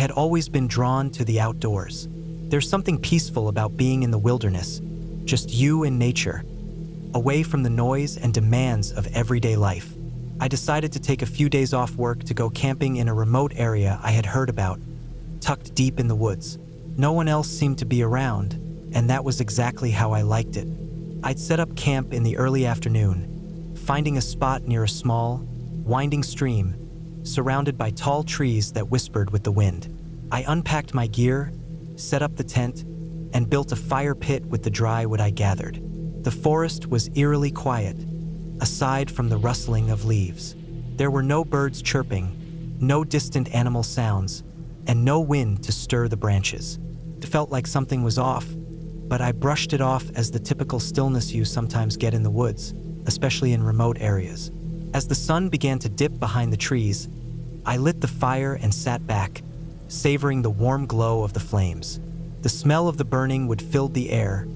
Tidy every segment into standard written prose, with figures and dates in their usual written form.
had always been drawn to the outdoors. There's something peaceful about being in the wilderness, just you and nature, away from the noise and demands of everyday life. I decided to take a few days off work to go camping in a remote area I had heard about, tucked deep in the woods. No one else seemed to be around, and that was exactly how I liked it. I'd set up camp in the early afternoon, finding a spot near a small, winding stream, surrounded by tall trees that whispered with the wind. I unpacked my gear, set up the tent, and built a fire pit with the dry wood I gathered. The forest was eerily quiet, aside from the rustling of leaves. There were no birds chirping, no distant animal sounds, and no wind to stir the branches. It felt like something was off, but I brushed it off as the typical stillness you sometimes get in the woods, especially in remote areas. As the sun began to dip behind the trees, I lit the fire and sat back, savoring the warm glow of the flames. The smell of the burning wood filled the air,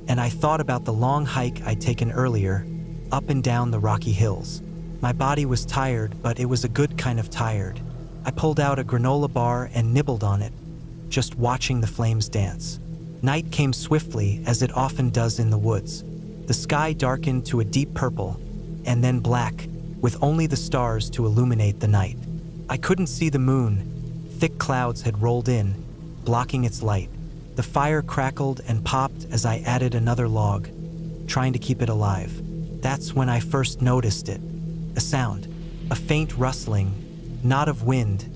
and I thought about the long hike I'd taken earlier, up and down the rocky hills. My body was tired, but it was a good kind of tired. I pulled out a granola bar and nibbled on it, just watching the flames dance. Night came swiftly, as it often does in the woods. The sky darkened to a deep purple, and then black, with only the stars to illuminate the night. I couldn't see the moon. Thick clouds had rolled in, blocking its light. The fire crackled and popped as I added another log, trying to keep it alive. That's when I first noticed it. A sound, a faint rustling, not of wind,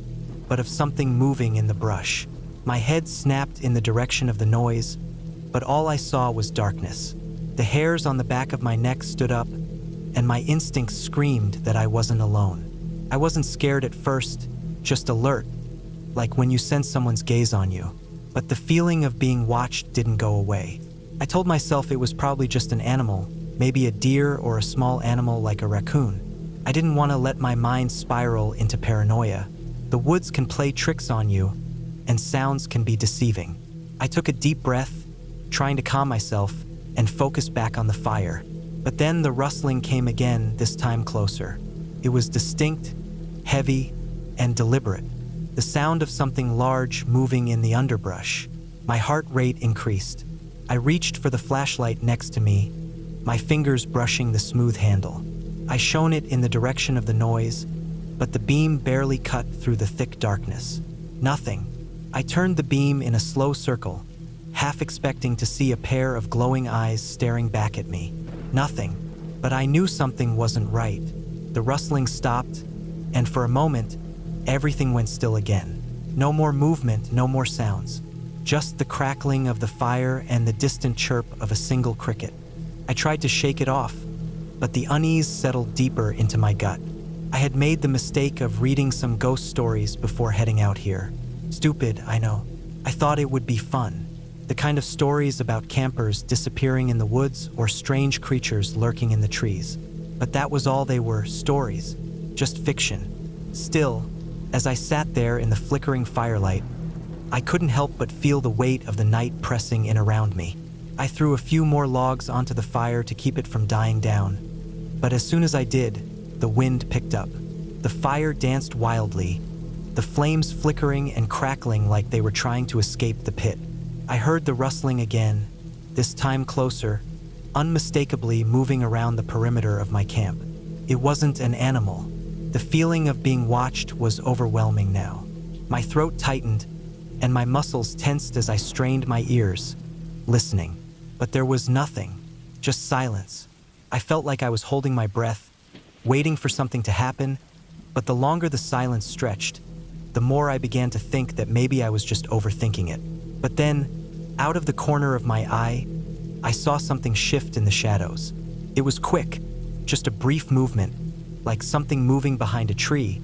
but of something moving in the brush. My head snapped in the direction of the noise, but all I saw was darkness. The hairs on the back of my neck stood up, and my instincts screamed that I wasn't alone. I wasn't scared at first, just alert, like when you sense someone's gaze on you. But the feeling of being watched didn't go away. I told myself it was probably just an animal, maybe a deer or a small animal like a raccoon. I didn't want to let my mind spiral into paranoia. The woods can play tricks on you, and sounds can be deceiving. I took a deep breath, trying to calm myself and focus back on the fire. But then the rustling came again, this time closer. It was distinct, heavy, and deliberate. The sound of something large moving in the underbrush. My heart rate increased. I reached for the flashlight next to me, my fingers brushing the smooth handle. I shone it in the direction of the noise, but the beam barely cut through the thick darkness. Nothing. I turned the beam in a slow circle, half expecting to see a pair of glowing eyes staring back at me. Nothing. But I knew something wasn't right. The rustling stopped, and for a moment, everything went still again. No more movement, no more sounds. Just the crackling of the fire and the distant chirp of a single cricket. I tried to shake it off, but the unease settled deeper into my gut. I had made the mistake of reading some ghost stories before heading out here. Stupid, I know. I thought it would be fun. The kind of stories about campers disappearing in the woods or strange creatures lurking in the trees. But that was all they were, stories. Just fiction. Still, as I sat there in the flickering firelight, I couldn't help but feel the weight of the night pressing in around me. I threw a few more logs onto the fire to keep it from dying down. But as soon as I did, the wind picked up. The fire danced wildly, the flames flickering and crackling like they were trying to escape the pit. I heard the rustling again, this time closer, unmistakably moving around the perimeter of my camp. It wasn't an animal. The feeling of being watched was overwhelming now. My throat tightened, and my muscles tensed as I strained my ears, listening. But there was nothing, just silence. I felt like I was holding my breath, waiting for something to happen, but the longer the silence stretched, the more I began to think that maybe I was just overthinking it. But then, out of the corner of my eye, I saw something shift in the shadows. It was quick, just a brief movement, like something moving behind a tree,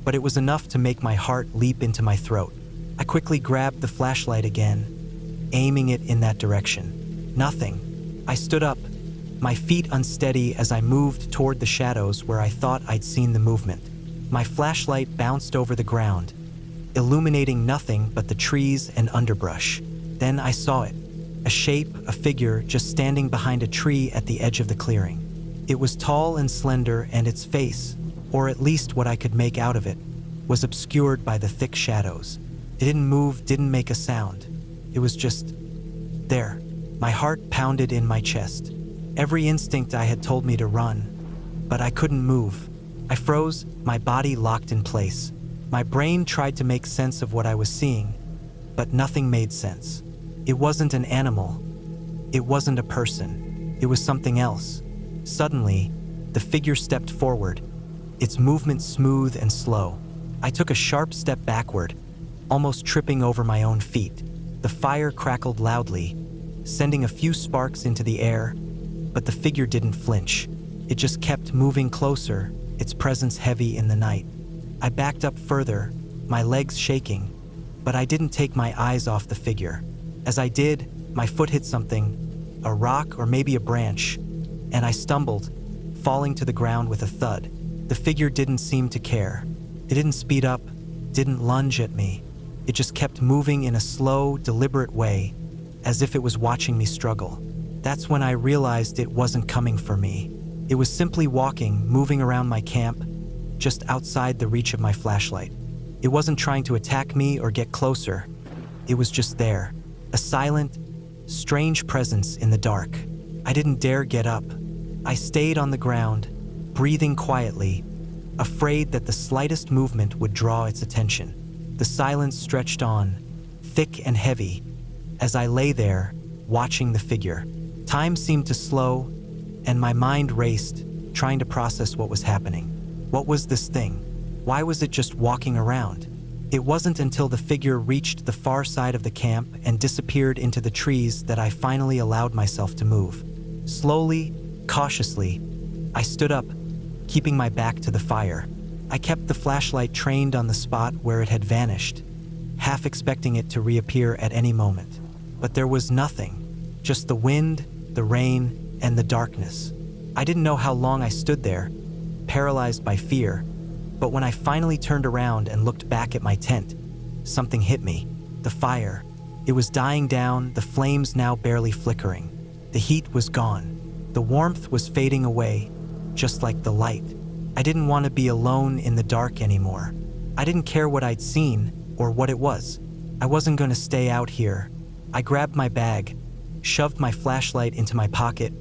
but it was enough to make my heart leap into my throat. I quickly grabbed the flashlight again, aiming it in that direction. Nothing. I stood up, my feet unsteady as I moved toward the shadows where I thought I'd seen the movement. My flashlight bounced over the ground, illuminating nothing but the trees and underbrush. Then I saw it, a shape, a figure just standing behind a tree at the edge of the clearing. It was tall and slender, and its face, or at least what I could make out of it, was obscured by the thick shadows. It didn't move, didn't make a sound. It was just there. My heart pounded in my chest. Every instinct I had told me to run, but I couldn't move. I froze, my body locked in place. My brain tried to make sense of what I was seeing, but nothing made sense. It wasn't an animal. It wasn't a person. It was something else. Suddenly, the figure stepped forward, its movement smooth and slow. I took a sharp step backward, almost tripping over my own feet. The fire crackled loudly, sending a few sparks into the air, but the figure didn't flinch. It just kept moving closer, its presence heavy in the night. I backed up further, my legs shaking, but I didn't take my eyes off the figure. As I did, my foot hit something, a rock or maybe a branch, and I stumbled, falling to the ground with a thud. The figure didn't seem to care. It didn't speed up, didn't lunge at me. It just kept moving in a slow, deliberate way, as if it was watching me struggle. That's when I realized it wasn't coming for me. It was simply walking, moving around my camp, just outside the reach of my flashlight. It wasn't trying to attack me or get closer. It was just there, a silent, strange presence in the dark. I didn't dare get up. I stayed on the ground, breathing quietly, afraid that the slightest movement would draw its attention. The silence stretched on, thick and heavy, as I lay there, watching the figure. Time seemed to slow, and my mind raced, trying to process what was happening. What was this thing? Why was it just walking around? It wasn't until the figure reached the far side of the camp and disappeared into the trees that I finally allowed myself to move. Slowly, cautiously, I stood up, keeping my back to the fire. I kept the flashlight trained on the spot where it had vanished, half expecting it to reappear at any moment. But there was nothing, just the wind, the rain, and the darkness. I didn't know how long I stood there, paralyzed by fear, but when I finally turned around and looked back at my tent, something hit me. The fire. It was dying down, the flames now barely flickering. The heat was gone. The warmth was fading away, just like the light. I didn't want to be alone in the dark anymore. I didn't care what I'd seen or what it was. I wasn't going to stay out here. I grabbed my bag, shoved my flashlight into my pocket,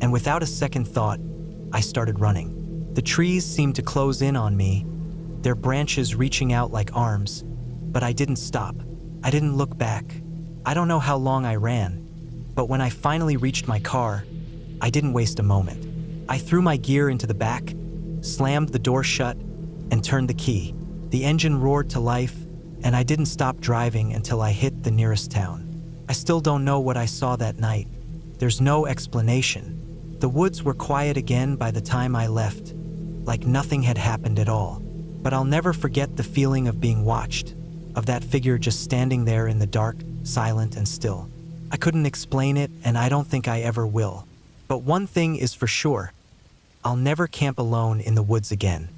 and without a second thought, I started running. The trees seemed to close in on me, their branches reaching out like arms, but I didn't stop. I didn't look back. I don't know how long I ran, but when I finally reached my car, I didn't waste a moment. I threw my gear into the back, slammed the door shut, and turned the key. The engine roared to life, and I didn't stop driving until I hit the nearest town. I still don't know what I saw that night. There's no explanation. The woods were quiet again by the time I left, like nothing had happened at all. But I'll never forget the feeling of being watched, of that figure just standing there in the dark, silent and still. I couldn't explain it, and I don't think I ever will. But one thing is for sure, I'll never camp alone in the woods again.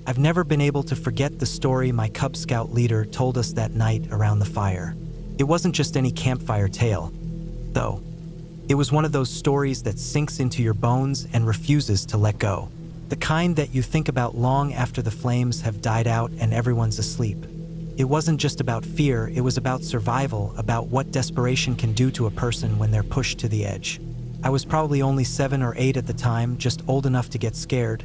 I've never been able to forget the story my Cub Scout leader told us that night around the fire. It wasn't just any campfire tale, though. It was one of those stories that sinks into your bones and refuses to let go. The kind that you think about long after the flames have died out and everyone's asleep. It wasn't just about fear, it was about survival, about what desperation can do to a person when they're pushed to the edge. I was probably only 7 or 8 at the time, just old enough to get scared,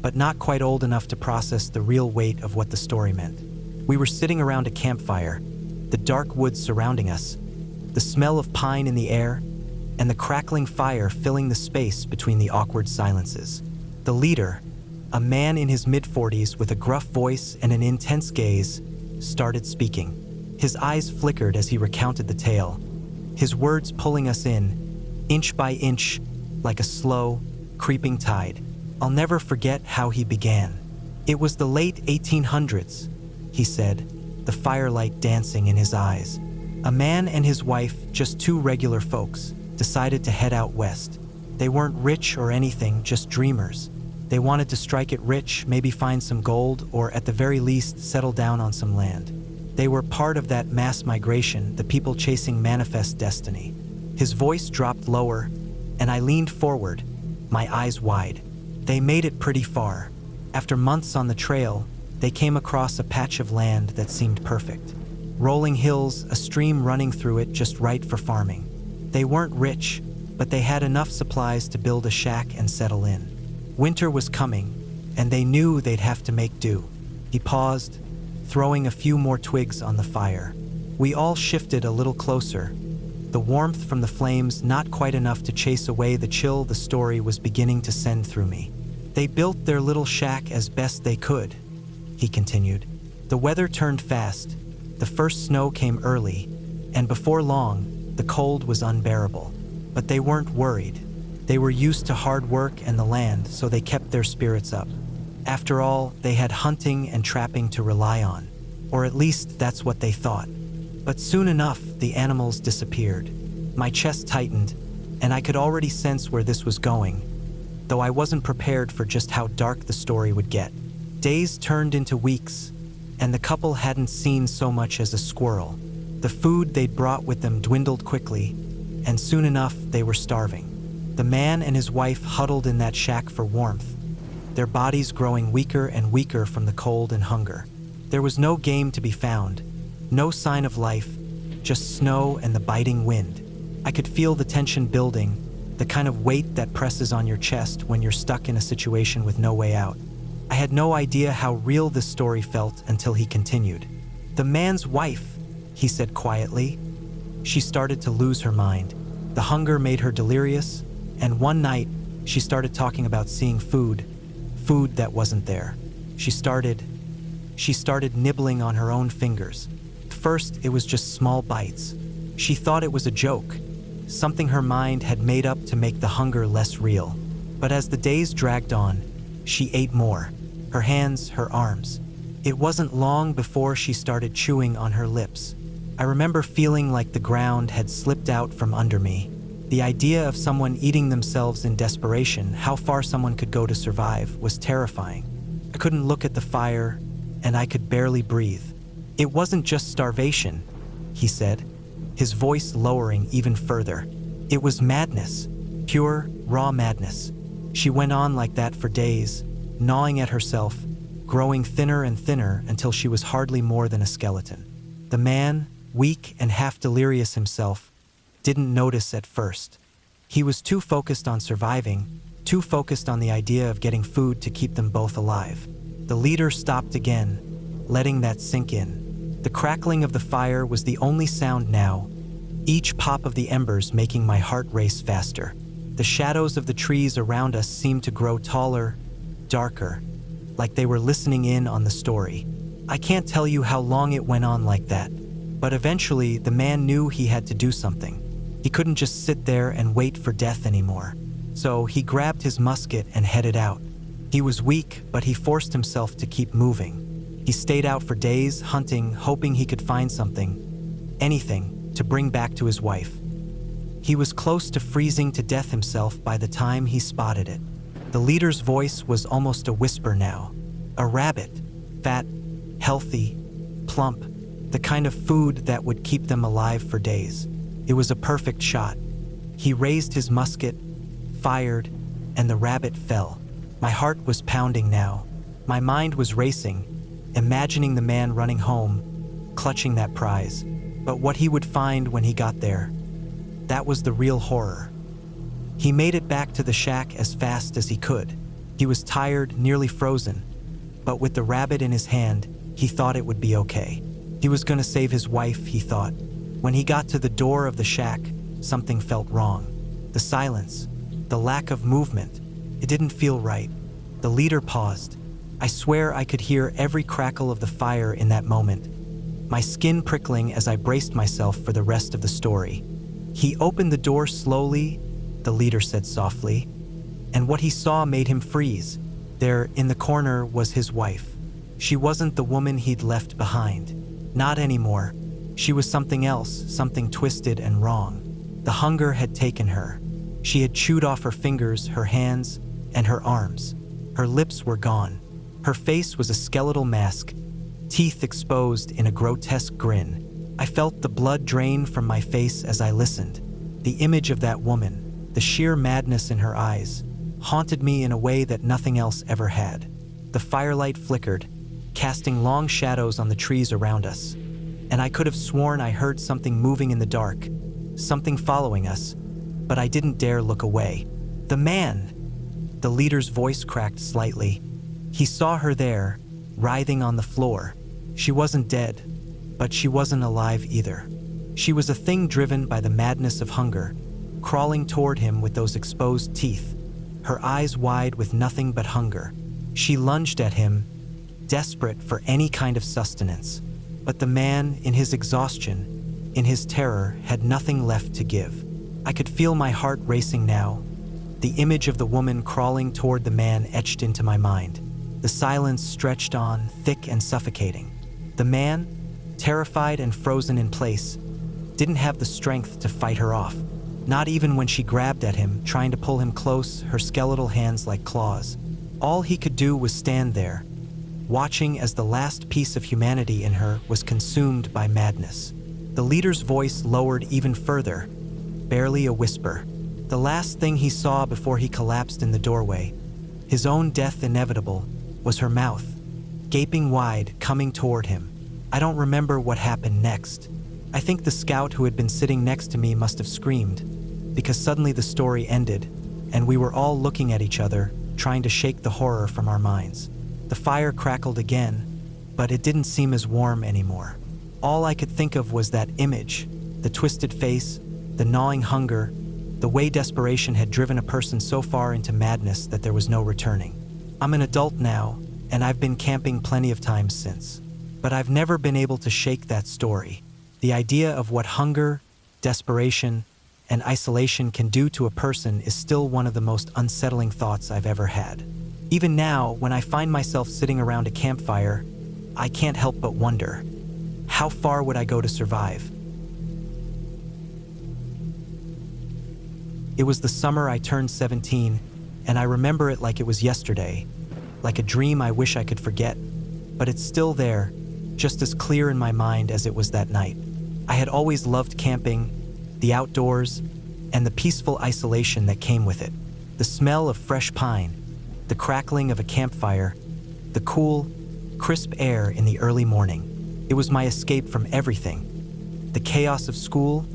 but not quite old enough to process the real weight of what the story meant. We were sitting around a campfire, the dark woods surrounding us, the smell of pine in the air, and the crackling fire filling the space between the awkward silences. The leader, a man in his mid-40s with a gruff voice and an intense gaze, started speaking. His eyes flickered as he recounted the tale, his words pulling us in, inch by inch, like a slow, creeping tide. I'll never forget how he began. It was the late 1800s, he said, the firelight dancing in his eyes. A man and his wife, just 2 regular folks, decided to head out west. They weren't rich or anything, just dreamers. They wanted to strike it rich, maybe find some gold, or at the very least, settle down on some land. They were part of that mass migration, the people chasing manifest destiny. His voice dropped lower, and I leaned forward, my eyes wide. They made it pretty far. After months on the trail, they came across a patch of land that seemed perfect. Rolling hills, a stream running through it just right for farming. They weren't rich, but they had enough supplies to build a shack and settle in. Winter was coming, and they knew they'd have to make do. He paused, throwing a few more twigs on the fire. We all shifted a little closer, the warmth from the flames not quite enough to chase away the chill the story was beginning to send through me. They built their little shack as best they could, he continued. The weather turned fast, the first snow came early, and before long, the cold was unbearable. But they weren't worried. They were used to hard work and the land, so they kept their spirits up. After all, they had hunting and trapping to rely on, or at least that's what they thought. But soon enough, the animals disappeared. My chest tightened, and I could already sense where this was going, though I wasn't prepared for just how dark the story would get. Days turned into weeks, and the couple hadn't seen so much as a squirrel. The food they'd brought with them dwindled quickly, and soon enough, they were starving. The man and his wife huddled in that shack for warmth, their bodies growing weaker and weaker from the cold and hunger. There was no game to be found, no sign of life, just snow and the biting wind. I could feel the tension building, the kind of weight that presses on your chest when you're stuck in a situation with no way out. I had no idea how real this story felt until he continued. The man's wife, he said quietly. She started to lose her mind. The hunger made her delirious, and one night, she started talking about seeing food that wasn't there. She started nibbling on her own fingers. First, it was just small bites. She thought it was a joke, something her mind had made up to make the hunger less real. But as the days dragged on, she ate more. Her hands, her arms. It wasn't long before she started chewing on her lips. I remember feeling like the ground had slipped out from under me. The idea of someone eating themselves in desperation, how far someone could go to survive, was terrifying. I couldn't look at the fire, and I could barely breathe. It wasn't just starvation, he said, his voice lowering even further. It was madness, pure, raw madness. She went on like that for days, gnawing at herself, growing thinner and thinner until she was hardly more than a skeleton. The man, weak and half delirious himself, didn't notice at first. He was too focused on surviving, too focused on the idea of getting food to keep them both alive. The leader stopped again, letting that sink in. The crackling of the fire was the only sound now, each pop of the embers making my heart race faster. The shadows of the trees around us seemed to grow taller, darker, like they were listening in on the story. I can't tell you how long it went on like that, but eventually the man knew he had to do something. He couldn't just sit there and wait for death anymore. So he grabbed his musket and headed out. He was weak, but he forced himself to keep moving. He stayed out for days, hunting, hoping he could find something, anything, to bring back to his wife. He was close to freezing to death himself by the time he spotted it. The leader's voice was almost a whisper now. A rabbit, fat, healthy, plump, the kind of food that would keep them alive for days. It was a perfect shot. He raised his musket, fired, and the rabbit fell. My heart was pounding now. My mind was racing, imagining the man running home, clutching that prize. But what he would find when he got there, that was the real horror. He made it back to the shack as fast as he could. He was tired, nearly frozen, but with the rabbit in his hand, he thought it would be okay. He was going to save his wife, he thought. When he got to the door of the shack, something felt wrong. The silence, the lack of movement, it didn't feel right. The leader paused. I swear I could hear every crackle of the fire in that moment, my skin prickling as I braced myself for the rest of the story. He opened the door slowly, the leader said softly, and what he saw made him freeze. There, in the corner, was his wife. She wasn't the woman he'd left behind. Not anymore. She was something else, something twisted and wrong. The hunger had taken her. She had chewed off her fingers, her hands, and her arms. Her lips were gone. Her face was a skeletal mask, teeth exposed in a grotesque grin. I felt the blood drain from my face as I listened. The image of that woman, the sheer madness in her eyes, haunted me in a way that nothing else ever had. The firelight flickered, casting long shadows on the trees around us. And I could have sworn I heard something moving in the dark, something following us, but I didn't dare look away. The man! The leader's voice cracked slightly. He saw her there, writhing on the floor. She wasn't dead, but she wasn't alive either. She was a thing driven by the madness of hunger, crawling toward him with those exposed teeth, her eyes wide with nothing but hunger. She lunged at him, desperate for any kind of sustenance. But the man, in his exhaustion, in his terror, had nothing left to give. I could feel my heart racing now, the image of the woman crawling toward the man etched into my mind. The silence stretched on, thick and suffocating. The man, terrified and frozen in place, didn't have the strength to fight her off. Not even when she grabbed at him, trying to pull him close, her skeletal hands like claws. All he could do was stand there, watching as the last piece of humanity in her was consumed by madness. The leader's voice lowered even further, barely a whisper. The last thing he saw before he collapsed in the doorway, his own death inevitable, was her mouth, gaping wide, coming toward him. I don't remember what happened next. I think the scout who had been sitting next to me must have screamed, because suddenly the story ended, and we were all looking at each other, trying to shake the horror from our minds. The fire crackled again, but it didn't seem as warm anymore. All I could think of was that image, the twisted face, the gnawing hunger, the way desperation had driven a person so far into madness that there was no returning. I'm an adult now, and I've been camping plenty of times since. But I've never been able to shake that story. The idea of what hunger, desperation, and isolation can do to a person is still one of the most unsettling thoughts I've ever had. Even now, when I find myself sitting around a campfire, I can't help but wonder, how far would I go to survive? It was the summer I turned 17, and I remember it like it was yesterday, like a dream I wish I could forget, but it's still there, just as clear in my mind as it was that night. I had always loved camping, the outdoors, and the peaceful isolation that came with it. The smell of fresh pine, the crackling of a campfire, the cool, crisp air in the early morning. It was my escape from everything, the chaos of school,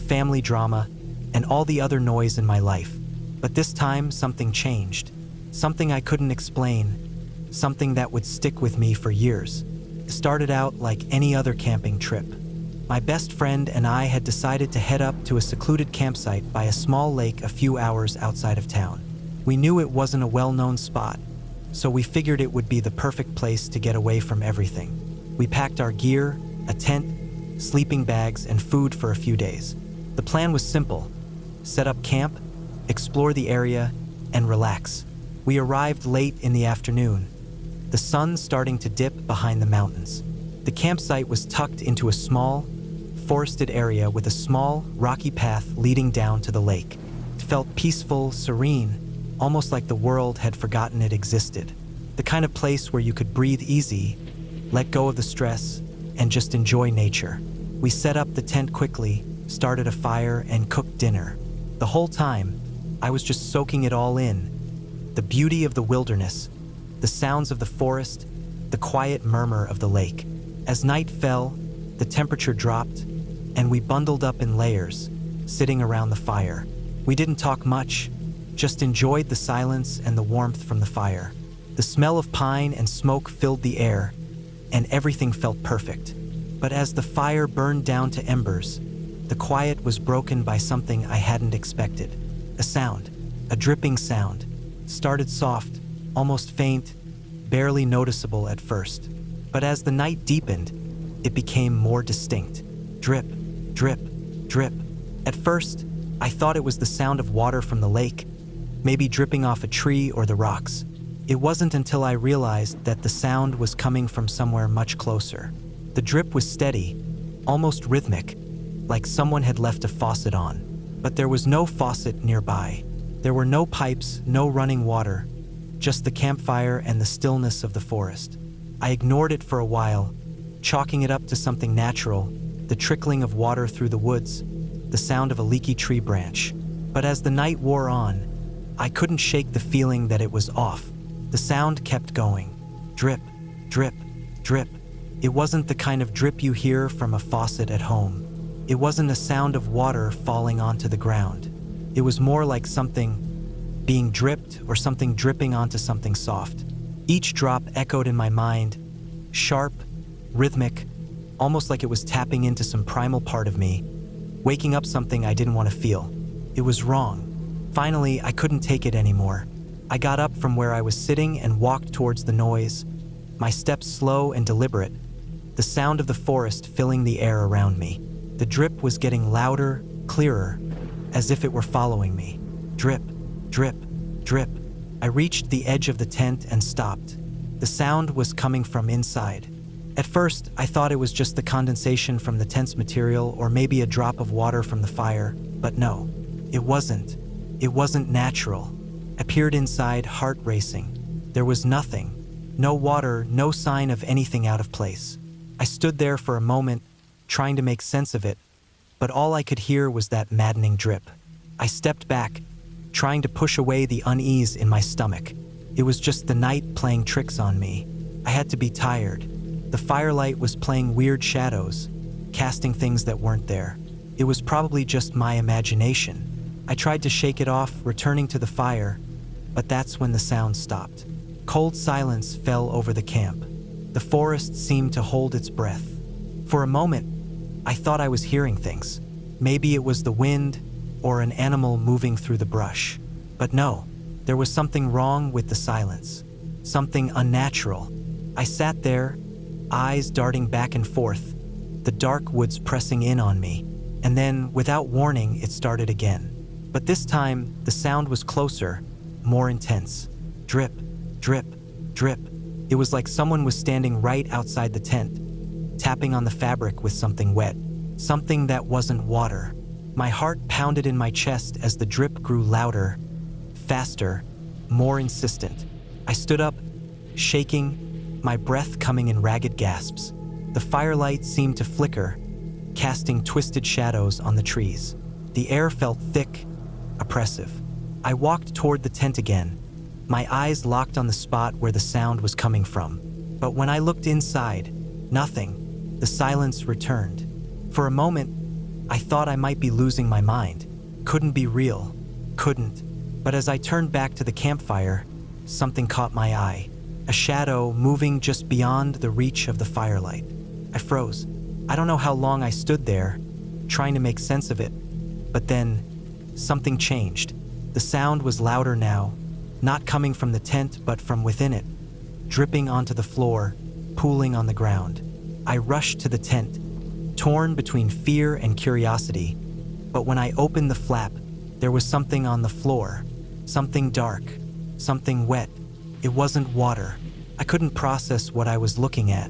family drama, and all the other noise in my life. But this time, something changed. Something I couldn't explain. Something that would stick with me for years. It started out like any other camping trip. My best friend and I had decided to head up to a secluded campsite by a small lake a few hours outside of town. We knew it wasn't a well-known spot, so we figured it would be the perfect place to get away from everything. We packed our gear, a tent, sleeping bags, and food for a few days. The plan was simple: set up camp, explore the area, and relax. We arrived late in the afternoon, the sun starting to dip behind the mountains. The campsite was tucked into a small, forested area with a small, rocky path leading down to the lake. It felt peaceful, serene, almost like the world had forgotten it existed. The kind of place where you could breathe easy, let go of the stress, and just enjoy nature. We set up the tent quickly, started a fire, and cooked dinner. The whole time, I was just soaking it all in. The beauty of the wilderness, the sounds of the forest, the quiet murmur of the lake. As night fell, the temperature dropped, and we bundled up in layers, sitting around the fire. We didn't talk much, just enjoyed the silence and the warmth from the fire. The smell of pine and smoke filled the air, and everything felt perfect. But as the fire burned down to embers, the quiet was broken by something I hadn't expected. A sound, a dripping sound, started soft, almost faint, barely noticeable at first. But as the night deepened, it became more distinct. Drip, drip, drip. At first, I thought it was the sound of water from the lake, maybe dripping off a tree or the rocks. It wasn't until I realized that the sound was coming from somewhere much closer. The drip was steady, almost rhythmic, like someone had left a faucet on. But there was no faucet nearby. There were no pipes, no running water, just the campfire and the stillness of the forest. I ignored it for a while, chalking it up to something natural, the trickling of water through the woods, the sound of a leaky tree branch. But as the night wore on, I couldn't shake the feeling that it was off. The sound kept going. Drip, drip, Drip. It wasn't the kind of drip you hear from a faucet at home. It wasn't a sound of water falling onto the ground. It was more like something being dripped or something dripping onto something soft. Each drop echoed in my mind, sharp, rhythmic, almost like it was tapping into some primal part of me, waking up something I didn't want to feel. It was wrong. Finally, I couldn't take it anymore. I got up from where I was sitting and walked towards the noise, my steps slow and deliberate, the sound of the forest filling the air around me. The drip was getting louder, clearer, as if it were following me. Drip, drip, drip. I reached the edge of the tent and stopped. The sound was coming from inside. At first, I thought it was just the condensation from the tent's material or maybe a drop of water from the fire, but no, it wasn't. It wasn't natural. I peered inside, heart racing. There was nothing. No water, no sign of anything out of place. I stood there for a moment, trying to make sense of it, but all I could hear was that maddening drip. I stepped back, trying to push away the unease in my stomach. It was just the night playing tricks on me. I had to be tired. The firelight was playing weird shadows, casting things that weren't there. It was probably just my imagination. I tried to shake it off, returning to the fire, but that's when the sound stopped. Cold silence fell over the camp. The forest seemed to hold its breath. For a moment, I thought I was hearing things. Maybe it was the wind or an animal moving through the brush. But no, there was something wrong with the silence. Something unnatural. I sat there, eyes darting back and forth, the dark woods pressing in on me. And then, without warning, it started again. But this time, the sound was closer, more intense. Drip, drip, drip. It was like someone was standing right outside the tent, tapping on the fabric with something wet, something that wasn't water. My heart pounded in my chest as the drip grew louder, faster, more insistent. I stood up, shaking, my breath coming in ragged gasps. The firelight seemed to flicker, casting twisted shadows on the trees. The air felt thick, oppressive. I walked toward the tent again, my eyes locked on the spot where the sound was coming from. But when I looked inside, nothing. The silence returned. For a moment, I thought I might be losing my mind. Couldn't be real. Couldn't. But as I turned back to the campfire, something caught my eye. A shadow moving just beyond the reach of the firelight. I froze. I don't know how long I stood there, trying to make sense of it. But then, something changed. The sound was louder now, not coming from the tent but from within it, dripping onto the floor, pooling on the ground. I rushed to the tent, torn between fear and curiosity. But when I opened the flap, there was something on the floor, something dark, something wet. It wasn't water. I couldn't process what I was looking at.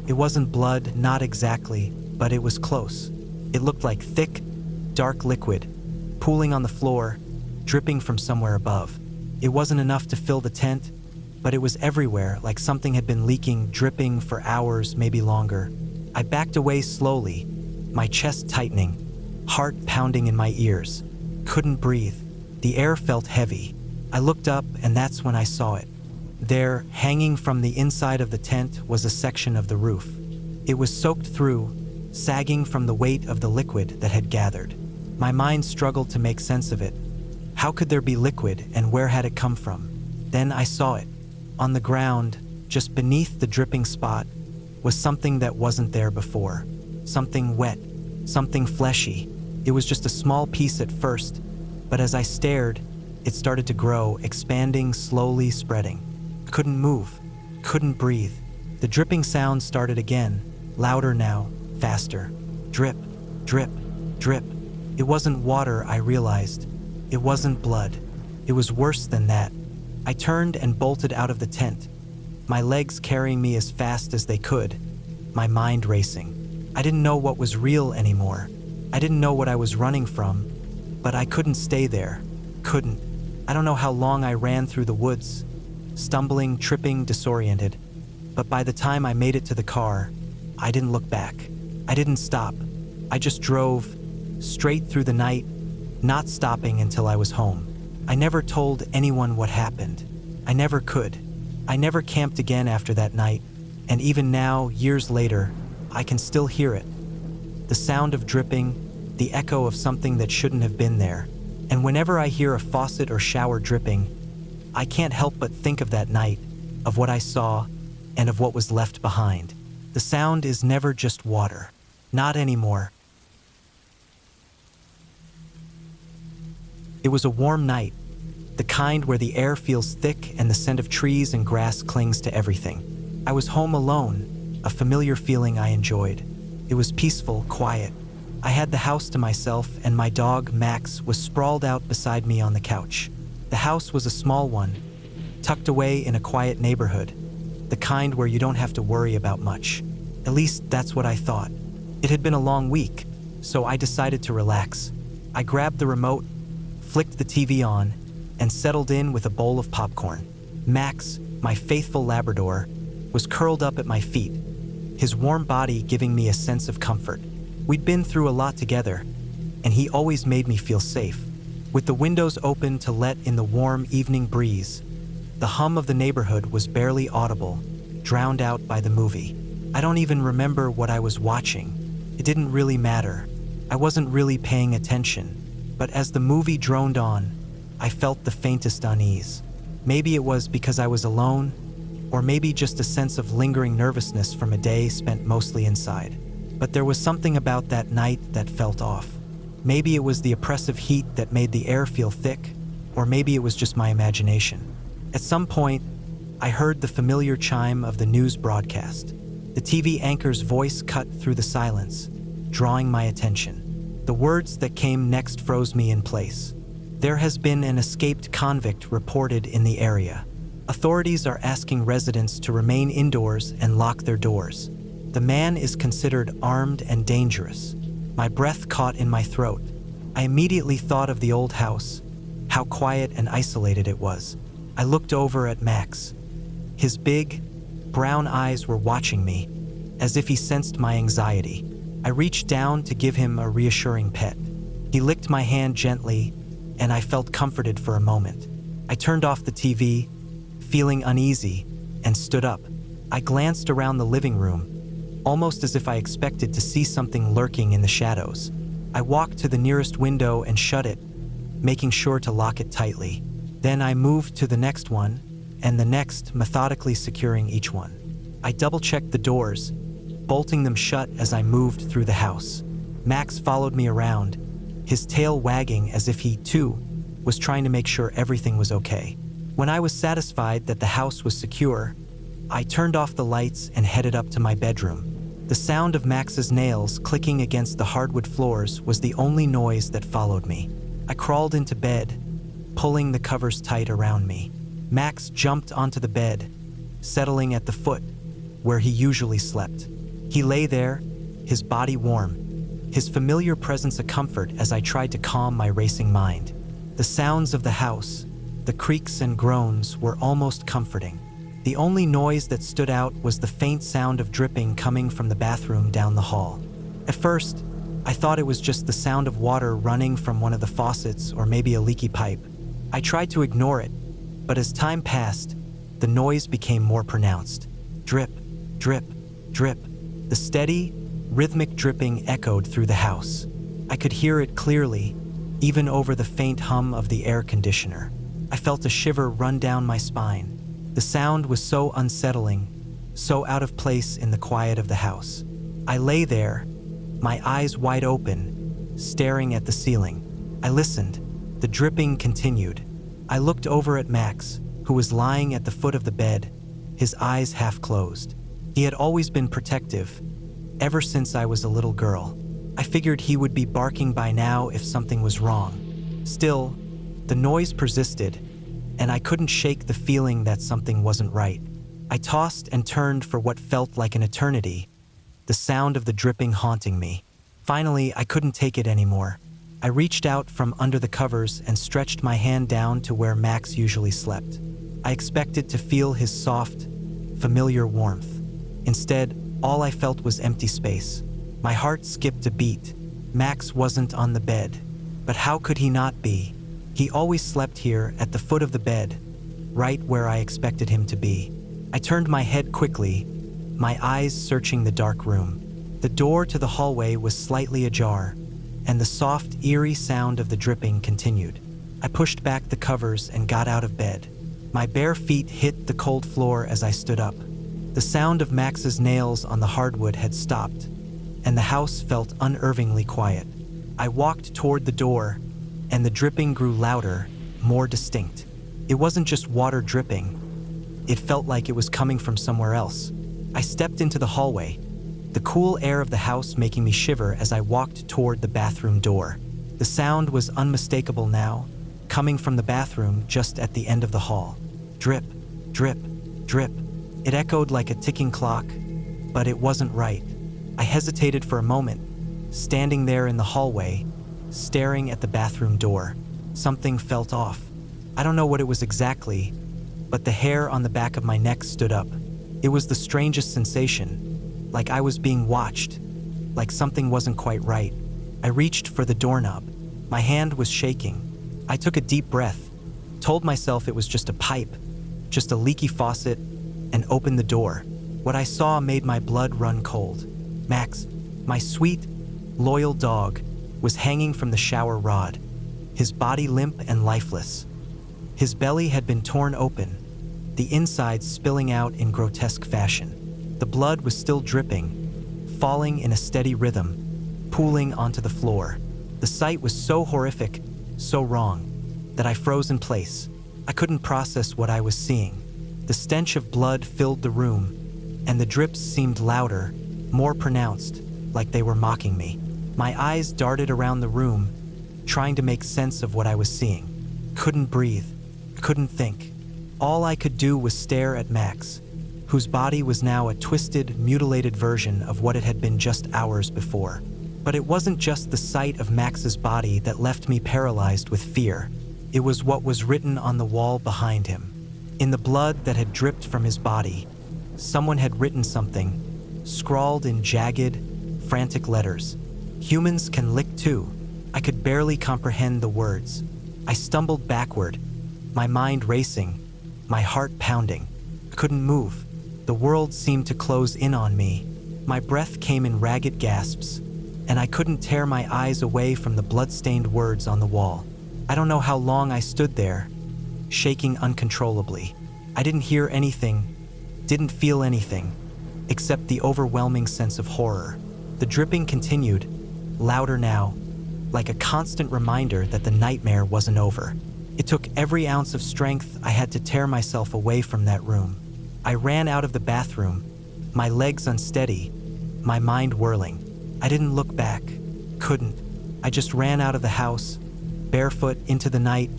It wasn't blood, not exactly, but it was close. It looked like thick, dark liquid, pooling on the floor, dripping from somewhere above. It wasn't enough to fill the tent, but it was everywhere, like something had been leaking, dripping for hours, maybe longer. I backed away slowly, my chest tightening, heart pounding in my ears. Couldn't breathe. The air felt heavy. I looked up, and that's when I saw it. There, hanging from the inside of the tent, was a section of the roof. It was soaked through, sagging from the weight of the liquid that had gathered. My mind struggled to make sense of it. How could there be liquid, and where had it come from? Then I saw it. On the ground, just beneath the dripping spot, was something that wasn't there before. Something wet, something fleshy. It was just a small piece at first, but as I stared, it started to grow, expanding, slowly spreading. Couldn't move, couldn't breathe. The dripping sound started again, louder now, faster. Drip, drip, drip. It wasn't water, I realized. It wasn't blood. It was worse than that. I turned and bolted out of the tent, my legs carrying me as fast as they could, my mind racing. I didn't know what was real anymore. I didn't know what I was running from, but I couldn't stay there. Couldn't. I don't know how long I ran through the woods, stumbling, tripping, disoriented. But by the time I made it to the car, I didn't look back. I didn't stop. I just drove straight through the night, not stopping until I was home. I never told anyone what happened. I never could. I never camped again after that night, And even now, years later, I can still hear it. The sound of dripping, the echo of something that shouldn't have been there. And whenever I hear a faucet or shower dripping, I can't help but think of that night, of what I saw, and of what was left behind. The sound is never just water. Not anymore. It was a warm night, the kind where the air feels thick and the scent of trees and grass clings to everything. I was home alone, a familiar feeling I enjoyed. It was peaceful, quiet. I had the house to myself, and my dog, Max, was sprawled out beside me on the couch. The house was a small one, tucked away in a quiet neighborhood, the kind where you don't have to worry about much. At least that's what I thought. It had been a long week, so I decided to relax. I grabbed the remote, flicked the TV on, and settled in with a bowl of popcorn. Max, my faithful Labrador, was curled up at my feet, his warm body giving me a sense of comfort. We'd been through a lot together, and he always made me feel safe. With the windows open to let in the warm evening breeze, the hum of the neighborhood was barely audible, drowned out by the movie. I don't even remember what I was watching. It didn't really matter. I wasn't really paying attention. But as the movie droned on, I felt the faintest unease. Maybe it was because I was alone, or maybe just a sense of lingering nervousness from a day spent mostly inside. But there was something about that night that felt off. Maybe it was the oppressive heat that made the air feel thick, or maybe it was just my imagination. At some point, I heard the familiar chime of the news broadcast. The TV anchor's voice cut through the silence, drawing my attention. The words that came next froze me in place. There has been an escaped convict reported in the area. Authorities are asking residents to remain indoors and lock their doors. The man is considered armed and dangerous. My breath caught in my throat. I immediately thought of the old house, how quiet and isolated it was. I looked over at Max. His big, brown eyes were watching me, as if he sensed my anxiety. I reached down to give him a reassuring pet. He licked my hand gently, and I felt comforted for a moment. I turned off the TV, feeling uneasy, and stood up. I glanced around the living room, almost as if I expected to see something lurking in the shadows. I walked to the nearest window and shut it, making sure to lock it tightly. Then I moved to the next one, and the next, methodically securing each one. I double-checked the doors, bolting them shut as I moved through the house. Max followed me around, his tail wagging as if he, too, was trying to make sure everything was okay. When I was satisfied that the house was secure, I turned off the lights and headed up to my bedroom. The sound of Max's nails clicking against the hardwood floors was the only noise that followed me. I crawled into bed, pulling the covers tight around me. Max jumped onto the bed, settling at the foot, where he usually slept. He lay there, his body warm, his familiar presence a comfort as I tried to calm my racing mind. The sounds of the house, the creaks and groans, were almost comforting. The only noise that stood out was the faint sound of dripping coming from the bathroom down the hall. At first, I thought it was just the sound of water running from one of the faucets or maybe a leaky pipe. I tried to ignore it, but as time passed, the noise became more pronounced. Drip, drip, drip. The steady, rhythmic dripping echoed through the house. I could hear it clearly, even over the faint hum of the air conditioner. I felt a shiver run down my spine. The sound was so unsettling, so out of place in the quiet of the house. I lay there, my eyes wide open, staring at the ceiling. I listened. The dripping continued. I looked over at Max, who was lying at the foot of the bed, his eyes half closed. He had always been protective, ever since I was a little girl. I figured he would be barking by now if something was wrong. Still, the noise persisted, and I couldn't shake the feeling that something wasn't right. I tossed and turned for what felt like an eternity, the sound of the dripping haunting me. Finally, I couldn't take it anymore. I reached out from under the covers and stretched my hand down to where Max usually slept. I expected to feel his soft, familiar warmth. Instead, all I felt was empty space. My heart skipped a beat. Max wasn't on the bed. But how could he not be? He always slept here at the foot of the bed, right where I expected him to be. I turned my head quickly, my eyes searching the dark room. The door to the hallway was slightly ajar, and the soft, eerie sound of the dripping continued. I pushed back the covers and got out of bed. My bare feet hit the cold floor as I stood up. The sound of Max's nails on the hardwood had stopped, and the house felt unnervingly quiet. I walked toward the door, and the dripping grew louder, more distinct. It wasn't just water dripping. It felt like it was coming from somewhere else. I stepped into the hallway, the cool air of the house making me shiver as I walked toward the bathroom door. The sound was unmistakable now, coming from the bathroom just at the end of the hall. Drip, drip, drip. It echoed like a ticking clock, but it wasn't right. I hesitated for a moment, standing there in the hallway, staring at the bathroom door. Something felt off. I don't know what it was exactly, but the hair on the back of my neck stood up. It was the strangest sensation, like I was being watched, like something wasn't quite right. I reached for the doorknob. My hand was shaking. I took a deep breath, told myself it was just a pipe, just a leaky faucet, and opened the door. What I saw made my blood run cold. Max, my sweet, loyal dog, was hanging from the shower rod, his body limp and lifeless. His belly had been torn open, the inside spilling out in grotesque fashion. The blood was still dripping, falling in a steady rhythm, pooling onto the floor. The sight was so horrific, so wrong, that I froze in place. I couldn't process what I was seeing. The stench of blood filled the room, and the drips seemed louder, more pronounced, like they were mocking me. My eyes darted around the room, trying to make sense of what I was seeing. Couldn't breathe, couldn't think. All I could do was stare at Max, whose body was now a twisted, mutilated version of what it had been just hours before. But it wasn't just the sight of Max's body that left me paralyzed with fear. It was what was written on the wall behind him. In the blood that had dripped from his body, someone had written something, scrawled in jagged, frantic letters. Humans can lick too. I could barely comprehend the words. I stumbled backward, my mind racing, my heart pounding. I couldn't move. The world seemed to close in on me. My breath came in ragged gasps, and I couldn't tear my eyes away from the blood-stained words on the wall. I don't know how long I stood there, shaking uncontrollably. I didn't hear anything, didn't feel anything, except the overwhelming sense of horror. The dripping continued, louder now, like a constant reminder that the nightmare wasn't over. It took every ounce of strength I had to tear myself away from that room. I ran out of the bathroom, my legs unsteady, my mind whirling. I didn't look back, couldn't. I just ran out of the house, barefoot into the night,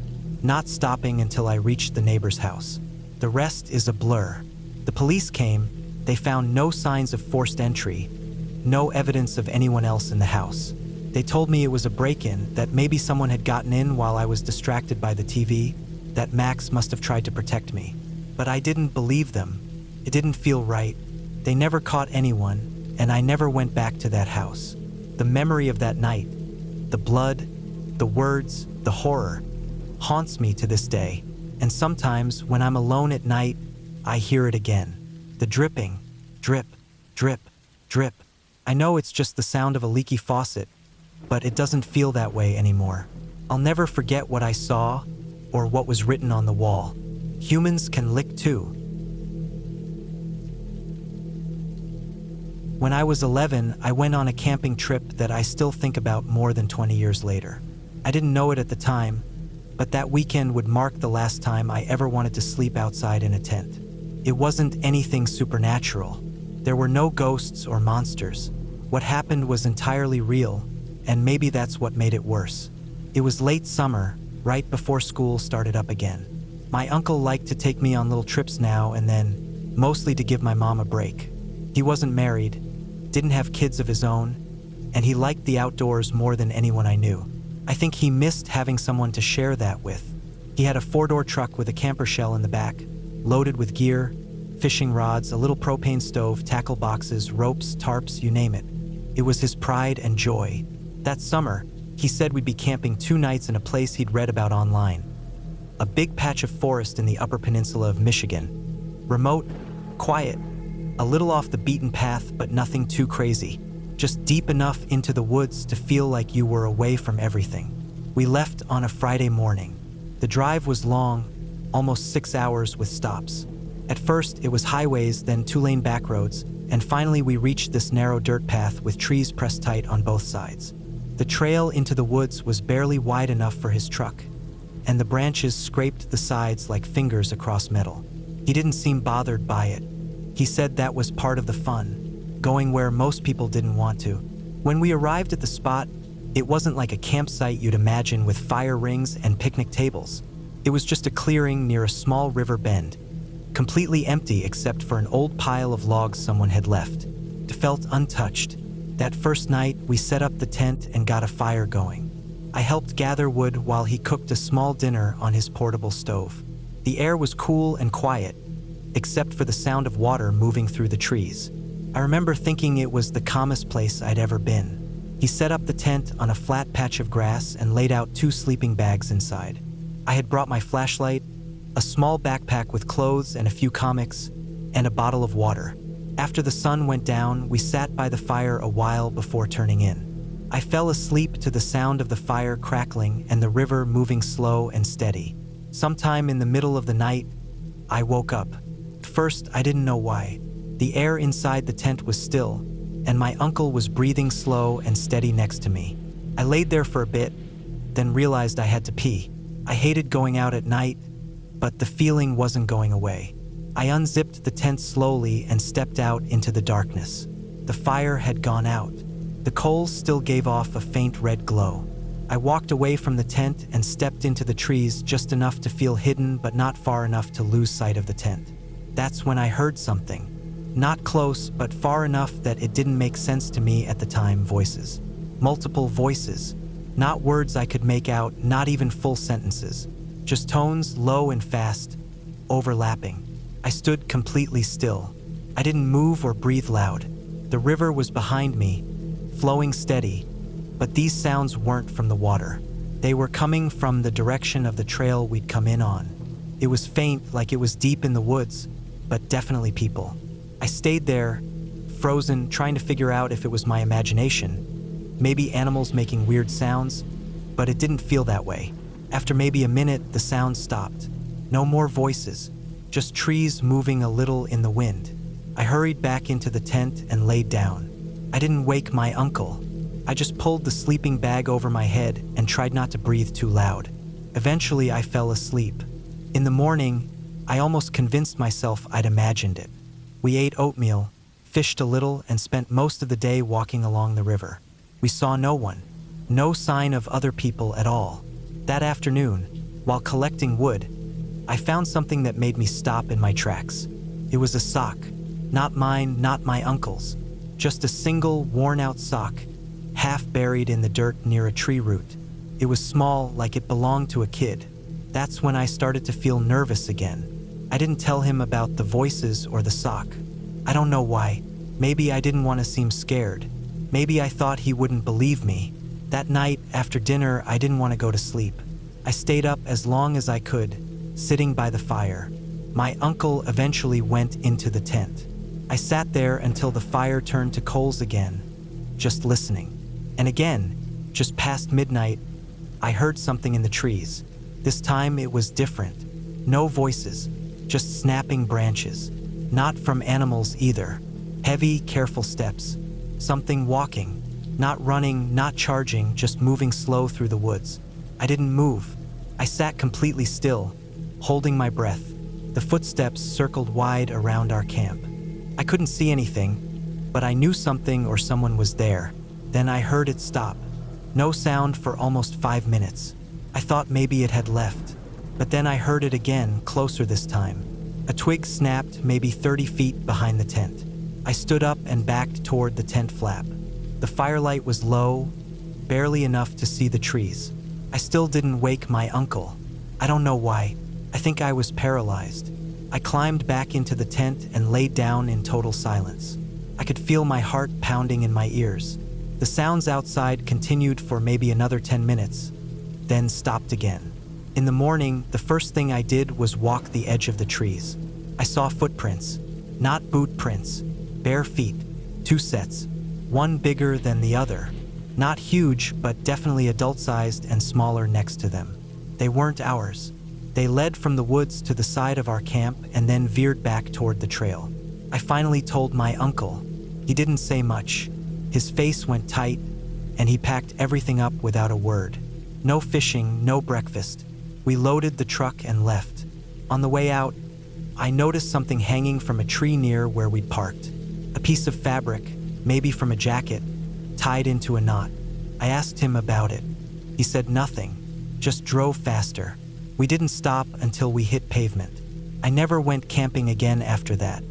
not stopping until I reached the neighbor's house. The rest is a blur. The police came, they found no signs of forced entry, no evidence of anyone else in the house. They told me it was a break-in, that maybe someone had gotten in while I was distracted by the TV, that Max must have tried to protect me. But I didn't believe them. It didn't feel right. They never caught anyone, and I never went back to that house. The memory of that night, the blood, the words, the horror, haunts me to this day. And sometimes, when I'm alone at night, I hear it again. The dripping, drip, drip, drip. I know it's just the sound of a leaky faucet, but it doesn't feel that way anymore. I'll never forget what I saw or what was written on the wall. Humans can lick too. When I was 11, I went on a camping trip that I still think about more than 20 years later. I didn't know it at the time, but that weekend would mark the last time I ever wanted to sleep outside in a tent. It wasn't anything supernatural. There were no ghosts or monsters. What happened was entirely real, and maybe that's what made it worse. It was late summer, right before school started up again. My uncle liked to take me on little trips now and then, mostly to give my mom a break. He wasn't married, didn't have kids of his own, and he liked the outdoors more than anyone I knew. I think he missed having someone to share that with. He had a 4-door truck with a camper shell in the back, loaded with gear, fishing rods, a little propane stove, tackle boxes, ropes, tarps, you name it. It was his pride and joy. That summer, he said we'd be camping 2 nights in a place he'd read about online. A big patch of forest in the Upper Peninsula of Michigan. Remote, quiet, A little off the beaten path, but nothing too crazy. Just deep enough into the woods to feel like you were away from everything. We left on a Friday morning. The drive was long, almost 6 hours with stops. At first, it was highways, then 2-lane back roads, and finally we reached this narrow dirt path with trees pressed tight on both sides. The trail into the woods was barely wide enough for his truck, and the branches scraped the sides like fingers across metal. He didn't seem bothered by it. He said that was part of the fun, going where most people didn't want to. When we arrived at the spot, it wasn't like a campsite you'd imagine with fire rings and picnic tables. It was just a clearing near a small river bend, completely empty except for an old pile of logs someone had left. It felt untouched. That first night, we set up the tent and got a fire going. I helped gather wood while he cooked a small dinner on his portable stove. The air was cool and quiet, except for the sound of water moving through the trees. I remember thinking it was the calmest place I'd ever been. He set up the tent on a flat patch of grass and laid out 2 sleeping bags inside. I had brought my flashlight, a small backpack with clothes and a few comics, and a bottle of water. After the sun went down, we sat by the fire a while before turning in. I fell asleep to the sound of the fire crackling and the river moving slow and steady. Sometime in the middle of the night, I woke up. At first, I didn't know why. The air inside the tent was still, and my uncle was breathing slow and steady next to me. I laid there for a bit, then realized I had to pee. I hated going out at night, but the feeling wasn't going away. I unzipped the tent slowly and stepped out into the darkness. The fire had gone out. The coals still gave off a faint red glow. I walked away from the tent and stepped into the trees just enough to feel hidden but not far enough to lose sight of the tent. That's when I heard something. Not close, but far enough that it didn't make sense to me at the time. Voices. Multiple voices. Not words I could make out, not even full sentences. Just tones, low and fast, overlapping. I stood completely still. I didn't move or breathe loud. The river was behind me, flowing steady, but these sounds weren't from the water. They were coming from the direction of the trail we'd come in on. It was faint, like it was deep in the woods, but definitely people. I stayed there, frozen, trying to figure out if it was my imagination. Maybe animals making weird sounds, but it didn't feel that way. After maybe a minute, the sound stopped. No more voices, just trees moving a little in the wind. I hurried back into the tent and laid down. I didn't wake my uncle. I just pulled the sleeping bag over my head and tried not to breathe too loud. Eventually, I fell asleep. In the morning, I almost convinced myself I'd imagined it. We ate oatmeal, fished a little, and spent most of the day walking along the river. We saw no one, no sign of other people at all. That afternoon, while collecting wood, I found something that made me stop in my tracks. It was a sock. Not mine, not my uncle's. Just a single, worn-out sock, half buried in the dirt near a tree root. It was small, like it belonged to a kid. That's when I started to feel nervous again. I didn't tell him about the voices or the sock. I don't know why. Maybe I didn't want to seem scared. Maybe I thought he wouldn't believe me. That night, after dinner, I didn't want to go to sleep. I stayed up as long as I could, sitting by the fire. My uncle eventually went into the tent. I sat there until the fire turned to coals again, just listening. And again, just past midnight, I heard something in the trees. This time it was different. No voices, just snapping branches. Not from animals either. Heavy, careful steps. Something walking. Not running, not charging, just moving slow through the woods. I didn't move. I sat completely still, holding my breath. The footsteps circled wide around our camp. I couldn't see anything, but I knew something or someone was there. Then I heard it stop. No sound for almost 5 minutes. I thought maybe it had left, but then I heard it again, closer this time. A twig snapped maybe 30 feet behind the tent. I stood up and backed toward the tent flap. The firelight was low, barely enough to see the trees. I still didn't wake my uncle. I don't know why. I think I was paralyzed. I climbed back into the tent and laid down in total silence. I could feel my heart pounding in my ears. The sounds outside continued for maybe another 10 minutes, then stopped again. In the morning, the first thing I did was walk the edge of the trees. I saw footprints, Not boot prints, bare feet, 2 sets, one bigger than the other. Not huge, but definitely adult-sized and smaller next to them. They weren't ours. They led from the woods to the side of our camp and then veered back toward the trail. I finally told my uncle. He didn't say much. His face went tight, and he packed everything up without a word. No fishing, no breakfast. We loaded the truck and left. On the way out, I noticed something hanging from a tree near where we'd parked. A piece of fabric, maybe from a jacket, tied into a knot. I asked him about it. He said nothing, just drove faster. We didn't stop until we hit pavement. I never went camping again after that.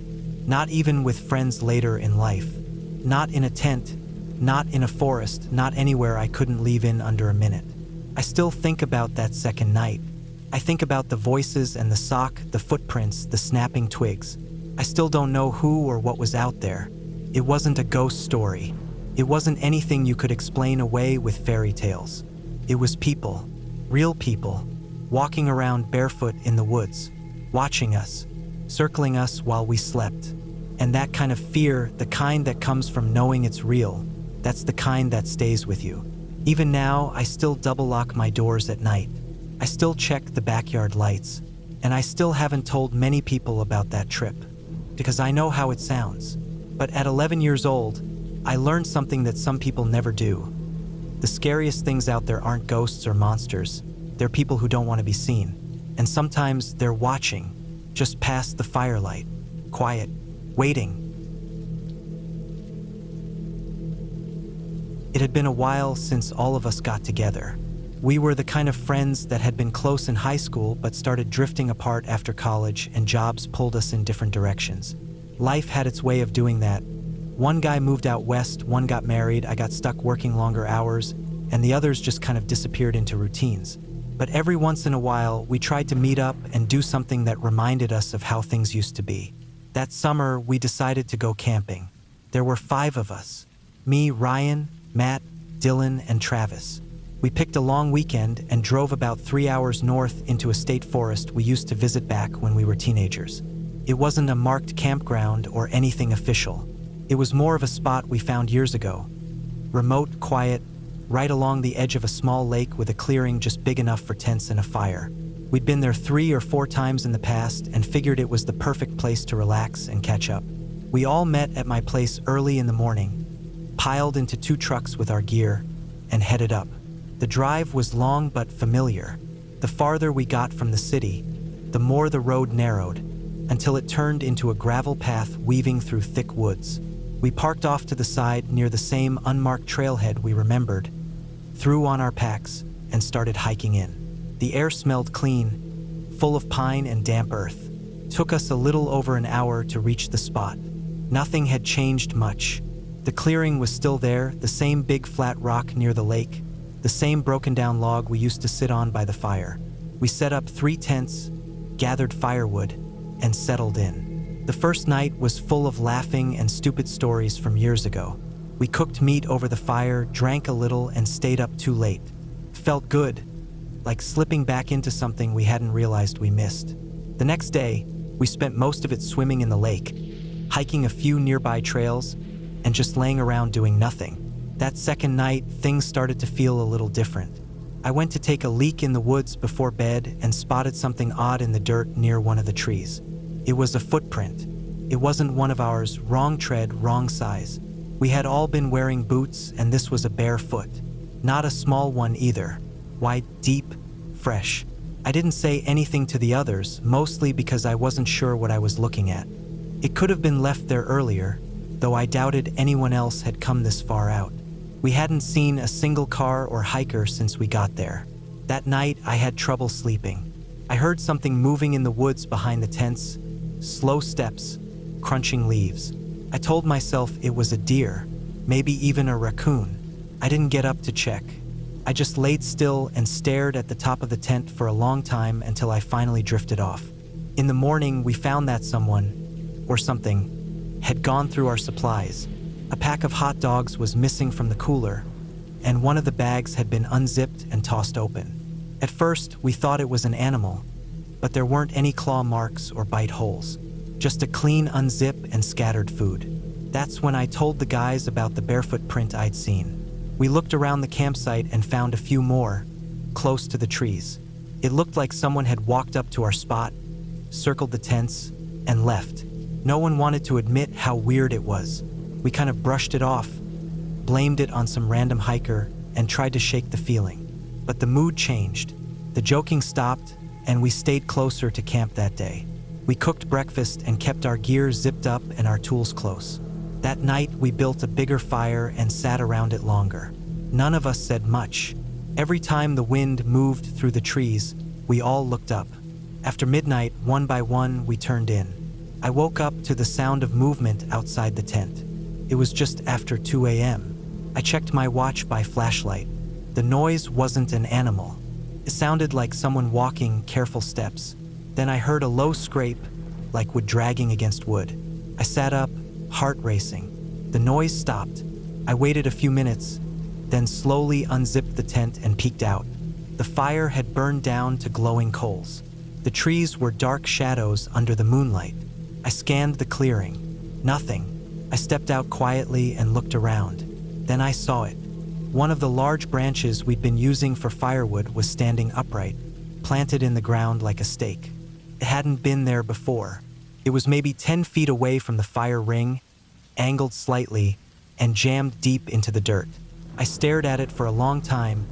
Not even with friends later in life. Not in a tent, not in a forest, not anywhere I couldn't leave in under a minute. I still think about that second night. I think about the voices and the sock, the footprints, the snapping twigs. I still don't know who or what was out there. It wasn't a ghost story. It wasn't anything you could explain away with fairy tales. It was people, real people, walking around barefoot in the woods, watching us, circling us while we slept. And that kind of fear, the kind that comes from knowing it's real, that's the kind that stays with you. Even now, I still double lock my doors at night. I still check the backyard lights, and I still haven't told many people about that trip, because I know how it sounds. But at 11 years old, I learned something that some people never do. The scariest things out there aren't ghosts or monsters. They're people who don't want to be seen. And sometimes they're watching, just past the firelight, quiet, waiting. It had been a while since all of us got together. We were the kind of friends that had been close in high school but started drifting apart after college and jobs pulled us in different directions. Life had its way of doing that. One guy moved out west, one got married, I got stuck working longer hours, and the others just kind of disappeared into routines. But every once in a while, we tried to meet up and do something that reminded us of how things used to be. That summer, we decided to go camping. There were 5 of us. Me, Ryan, Matt, Dylan, and Travis. We picked a long weekend and drove about 3 hours north into a state forest we used to visit back when we were teenagers. It wasn't a marked campground or anything official. It was more of a spot we found years ago. Remote, quiet, right along the edge of a small lake with a clearing just big enough for tents and a fire. We'd been there 3 or 4 times in the past and figured it was the perfect place to relax and catch up. We all met at my place early in the morning, piled into 2 trucks with our gear, and headed up. The drive was long but familiar. The farther we got from the city, the more the road narrowed, until it turned into a gravel path weaving through thick woods. We parked off to the side near the same unmarked trailhead we remembered, threw on our packs, and started hiking in. The air smelled clean, full of pine and damp earth. Took us a little over an hour to reach the spot. Nothing had changed much. The clearing was still there, the same big flat rock near the lake, the same broken down log we used to sit on by the fire. We set up 3 tents, gathered firewood, and settled in. The first night was full of laughing and stupid stories from years ago. We cooked meat over the fire, drank a little, and stayed up too late. Felt good, like slipping back into something we hadn't realized we missed. The next day, we spent most of it swimming in the lake, hiking a few nearby trails, and just laying around doing nothing. That second night, things started to feel a little different. I went to take a leak in the woods before bed and spotted something odd in the dirt near one of the trees. It was a footprint. It wasn't one of ours, wrong tread, wrong size. We had all been wearing boots, and this was a bare foot. Not a small one either. Wide, deep, fresh. I didn't say anything to the others, mostly because I wasn't sure what I was looking at. It could have been left there earlier, though I doubted anyone else had come this far out. We hadn't seen a single car or hiker since we got there. That night, I had trouble sleeping. I heard something moving in the woods behind the tents, slow steps, crunching leaves. I told myself it was a deer, maybe even a raccoon. I didn't get up to check. I just laid still and stared at the top of the tent for a long time until I finally drifted off. In the morning, we found that someone, or something, had gone through our supplies. A pack of hot dogs was missing from the cooler, and one of the bags had been unzipped and tossed open. At first, we thought it was an animal, but there weren't any claw marks or bite holes. just a clean unzip and scattered food. That's when I told the guys about the barefoot print I'd seen. We looked around the campsite and found a few more, close to the trees. It looked like someone had walked up to our spot, circled the tents, and left. No one wanted to admit how weird it was. We kind of brushed it off, blamed it on some random hiker, and tried to shake the feeling. But the mood changed. The joking stopped, and we stayed closer to camp that day. We cooked breakfast and kept our gear zipped up and our tools close. That night, we built a bigger fire and sat around it longer. None of us said much. Every time the wind moved through the trees, we all looked up. After midnight, one by one, we turned in. I woke up to the sound of movement outside the tent. It was just after 2 a.m. I checked my watch by flashlight. The noise wasn't an animal. It sounded like someone walking careful steps. Then I heard a low scrape, like wood dragging against wood. I sat up, heart racing. The noise stopped. I waited a few minutes, then slowly unzipped the tent and peeked out. The fire had burned down to glowing coals. The trees were dark shadows under the moonlight. I scanned the clearing. Nothing. I stepped out quietly and looked around. Then I saw it. One of the large branches we'd been using for firewood was standing upright, planted in the ground like a stake. It hadn't been there before. It was maybe 10 feet away from the fire ring, angled slightly, and jammed deep into the dirt. I stared at it for a long time,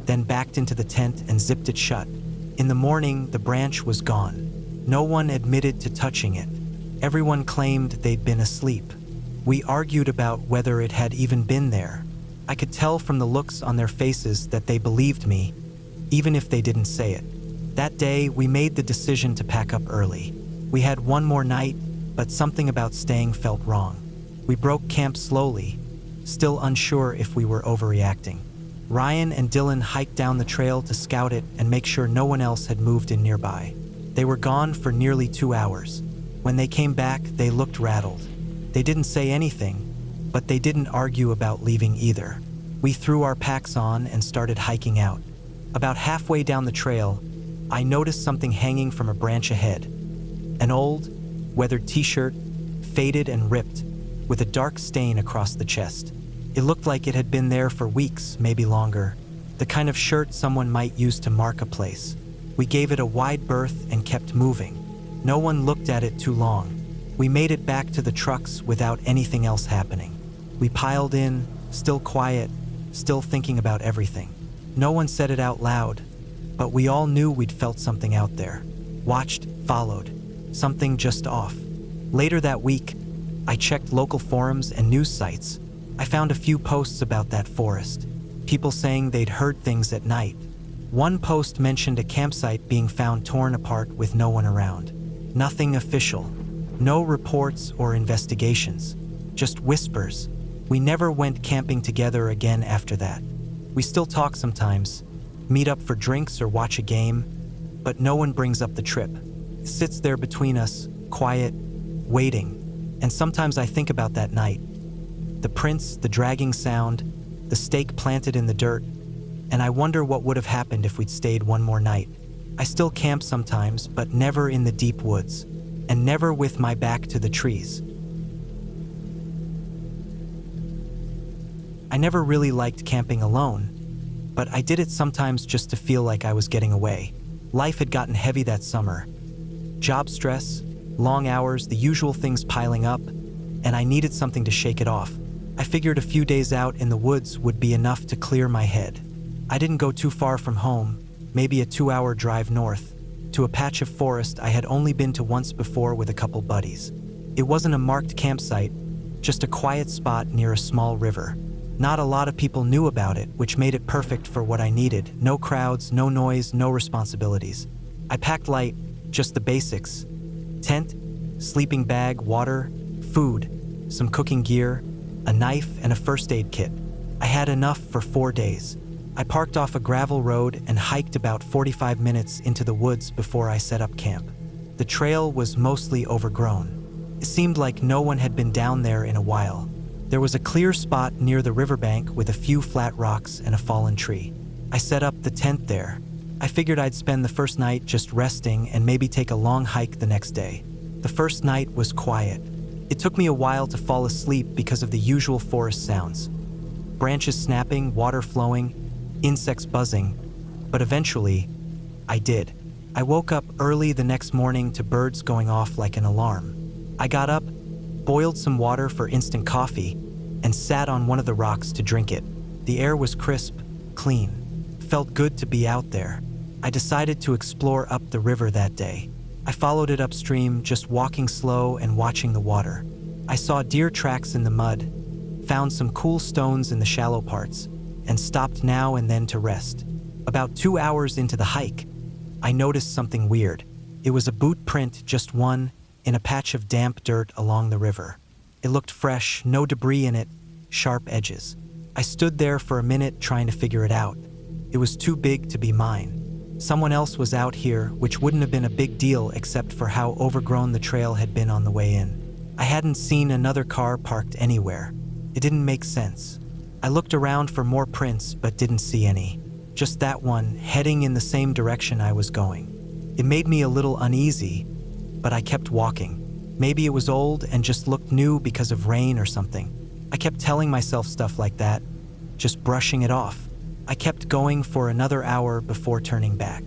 then backed into the tent and zipped it shut. In the morning, the branch was gone. No one admitted to touching it. Everyone claimed they'd been asleep. We argued about whether it had even been there. I could tell from the looks on their faces that they believed me, even if they didn't say it. That day, we made the decision to pack up early. We had one more night, but something about staying felt wrong. We broke camp slowly, still unsure if we were overreacting. Ryan and Dylan hiked down the trail to scout it and make sure no one else had moved in nearby. They were gone for nearly 2 hours. When they came back, they looked rattled. They didn't say anything, but they didn't argue about leaving either. We threw our packs on and started hiking out. About halfway down the trail, I noticed something hanging from a branch ahead. An old, weathered t-shirt, faded and ripped, with a dark stain across the chest. It looked like it had been there for weeks, maybe longer. The kind of shirt someone might use to mark a place. We gave it a wide berth and kept moving. No one looked at it too long. We made it back to the trucks without anything else happening. We piled in, still quiet, still thinking about everything. No one said it out loud, but we all knew we'd felt something out there. Watched, followed. Something just off. Later that week, I checked local forums and news sites. I found a few posts about that forest. People saying they'd heard things at night. One post mentioned a campsite being found torn apart with no one around. Nothing official. No reports or investigations. Just whispers. We never went camping together again after that. We still talk sometimes, meet up for drinks or watch a game, but no one brings up the trip. It sits there between us, quiet, waiting, and sometimes I think about that night. The prints, the dragging sound, the stake planted in the dirt, and I wonder what would have happened if we'd stayed one more night. I still camp sometimes, but never in the deep woods, and never with my back to the trees. I never really liked camping alone, but I did it sometimes just to feel like I was getting away. Life had gotten heavy that summer. Job stress, long hours, the usual things piling up, and I needed something to shake it off. I figured a few days out in the woods would be enough to clear my head. I didn't go too far from home, maybe a 2-hour drive north, to a patch of forest I had only been to once before with a couple buddies. It wasn't a marked campsite, just a quiet spot near a small river. Not a lot of people knew about it, which made it perfect for what I needed. No crowds, no noise, no responsibilities. I packed light, just the basics. Tent, sleeping bag, water, food, some cooking gear, a knife, and a first aid kit. I had enough for 4 days. I parked off a gravel road and hiked about 45 minutes into the woods before I set up camp. The trail was mostly overgrown. It seemed like no one had been down there in a while. There was a clear spot near the riverbank with a few flat rocks and a fallen tree. I set up the tent there. I figured I'd spend the first night just resting and maybe take a long hike the next day. The first night was quiet. It took me a while to fall asleep because of the usual forest sounds. Branches snapping, water flowing, insects buzzing. But eventually, I did. I woke up early the next morning to birds going off like an alarm. I got up, boiled some water for instant coffee, and sat on one of the rocks to drink it. The air was crisp, clean. Felt good to be out there. I decided to explore up the river that day. I followed it upstream, just walking slow and watching the water. I saw deer tracks in the mud, found some cool stones in the shallow parts, and stopped now and then to rest. About 2 hours into the hike, I noticed something weird. It was a boot print, just one, in a patch of damp dirt along the river. It looked fresh, no debris in it, sharp edges. I stood there for a minute trying to figure it out. It was too big to be mine. Someone else was out here, which wouldn't have been a big deal except for how overgrown the trail had been on the way in. I hadn't seen another car parked anywhere. It didn't make sense. I looked around for more prints but didn't see any. Just that one, heading in the same direction I was going. It made me a little uneasy, but I kept walking. Maybe it was old and just looked new because of rain or something. I kept telling myself stuff like that, just brushing it off. I kept going for another hour before turning back.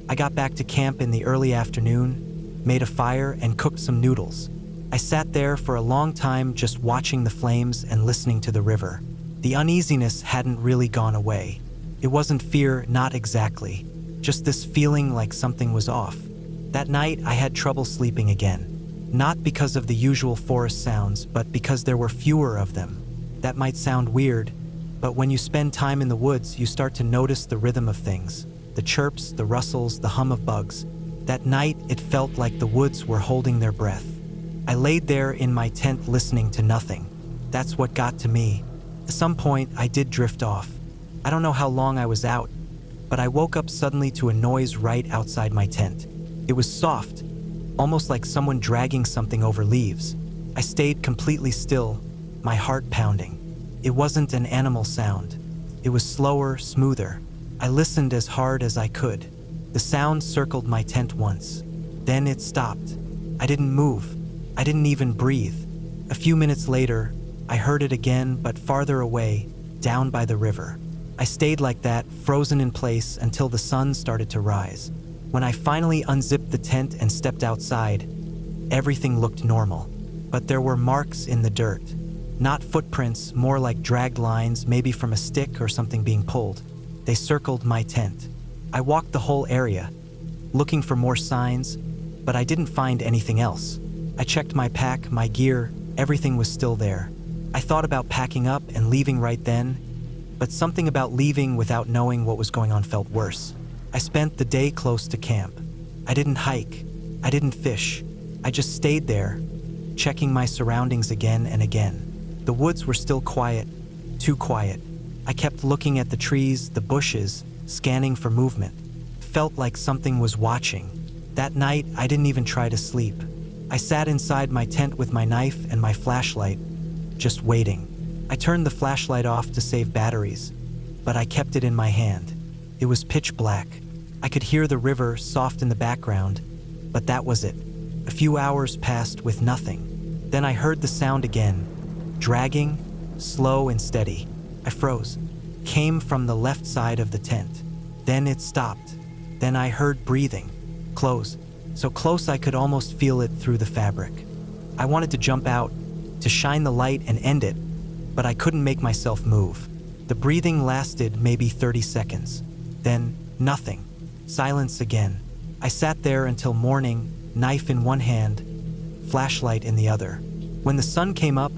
I got back to camp in the early afternoon, made a fire, and cooked some noodles. I sat there for a long time just watching the flames and listening to the river. The uneasiness hadn't really gone away. It wasn't fear, not exactly. Just this feeling like something was off. That night, I had trouble sleeping again. Not because of the usual forest sounds, but because there were fewer of them. That might sound weird, but when you spend time in the woods, you start to notice the rhythm of things. The chirps, the rustles, the hum of bugs. That night, it felt like the woods were holding their breath. I laid there in my tent listening to nothing. That's what got to me. At some point, I did drift off. I don't know how long I was out, but I woke up suddenly to a noise right outside my tent. It was soft, almost like someone dragging something over leaves. I stayed completely still, my heart pounding. It wasn't an animal sound. It was slower, smoother. I listened as hard as I could. The sound circled my tent once. Then it stopped. I didn't move. I didn't even breathe. A few minutes later, I heard it again, but farther away, down by the river. I stayed like that, frozen in place, until the sun started to rise. When I finally unzipped the tent and stepped outside, everything looked normal. But there were marks in the dirt. Not footprints, more like dragged lines, maybe from a stick or something being pulled. They circled my tent. I walked the whole area, looking for more signs, but I didn't find anything else. I checked my pack, my gear, everything was still there. I thought about packing up and leaving right then, but something about leaving without knowing what was going on felt worse. I spent the day close to camp. I didn't hike. I didn't fish. I just stayed there, checking my surroundings again and again. The woods were still quiet, too quiet. I kept looking at the trees, the bushes, scanning for movement. Felt like something was watching. That night, I didn't even try to sleep. I sat inside my tent with my knife and my flashlight, just waiting. I turned the flashlight off to save batteries, but I kept it in my hand. It was pitch black. I could hear the river soft in the background, but that was it. A few hours passed with nothing. Then I heard the sound again, dragging, slow and steady. I froze. Came from the left side of the tent. Then it stopped. Then I heard breathing. Close. So close I could almost feel it through the fabric. I wanted to jump out, to shine the light and end it, but I couldn't make myself move. The breathing lasted maybe 30 seconds. Then, nothing. Silence again. I sat there until morning, knife in one hand, flashlight in the other. When the sun came up,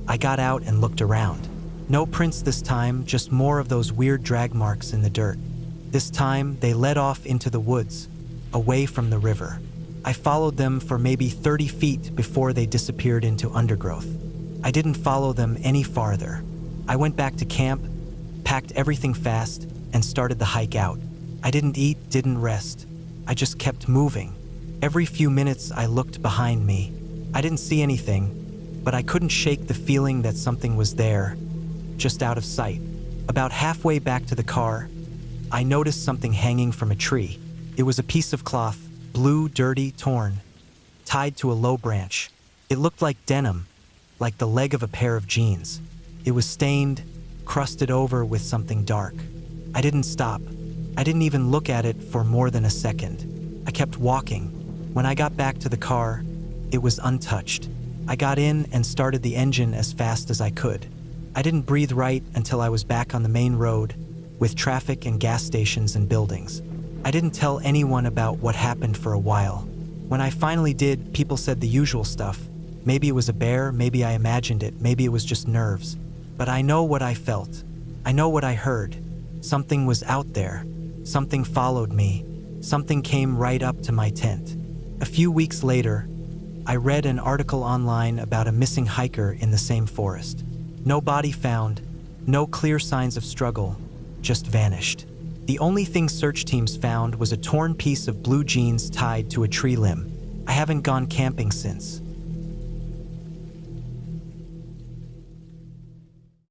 I got out and looked around. No prints this time, just more of those weird drag marks in the dirt. This time, they led off into the woods, away from the river. I followed them for maybe 30 feet before they disappeared into undergrowth. I didn't follow them any farther. I went back to camp, packed everything fast, and started the hike out. I didn't eat, didn't rest. I just kept moving. Every few minutes I looked behind me. I didn't see anything, but I couldn't shake the feeling that something was there, just out of sight. About halfway back to the car, I noticed something hanging from a tree. It was a piece of cloth, blue, dirty, torn. tied to a low branch. It looked like denim, like the leg of a pair of jeans. It was stained, crusted over with something dark. I didn't stop. I didn't even look at it for more than a second. I kept walking. When I got back to the car, it was untouched. I got in and started the engine as fast as I could. I didn't breathe right until I was back on the main road, with traffic and gas stations and buildings. I didn't tell anyone about what happened for a while. When I finally did, people said the usual stuff. Maybe it was a bear, maybe I imagined it, maybe it was just nerves. But I know what I felt. I know what I heard. Something was out there. Something followed me. Something came right up to my tent. A few weeks later, I read an article online about a missing hiker in the same forest. No body found, no clear signs of struggle, just vanished. The only thing search teams found was a torn piece of blue jeans tied to a tree limb. I haven't gone camping since.